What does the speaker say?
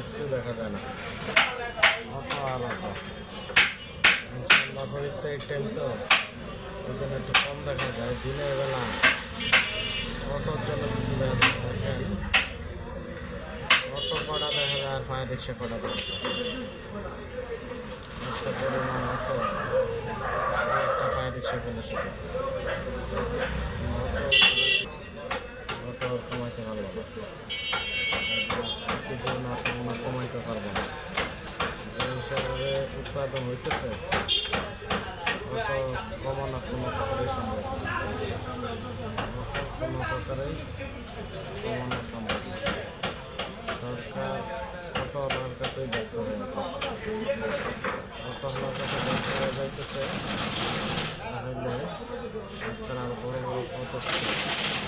কিছু দেখা যায় না, অটো আর অটো। ইনশাল্লাহ হইতে টাইম তো ওই জন্য একটু কম দেখা যায়। দিনের বেলা অটোর জন্য কিছু দেখা যায়। দেখেন অটো কটা দেখা যায় আর ফায়ার রিক্সা কটা দেখা যায়। একটা পরিমাণ অটো, একটা ফায়ার রিক্সা পেলে শুধু অটো কমাইতে পারবো না, কমাইতে পারবো না। যে হিসাবে উৎপাদন হইতেছে অটো কমানো কোনো প্রকারেই সম্ভব না, কোনো প্রকারেই কমানো সম্ভব না। সরকার অটোওয়ালার কাছেই ব্যর্থ হয়ে যাচ্ছে, অটোওয়ালার কাছে ব্যর্থ হয়ে যাইতেছে। তাহলে সরকার আরো বড় বড় পদক্ষেপ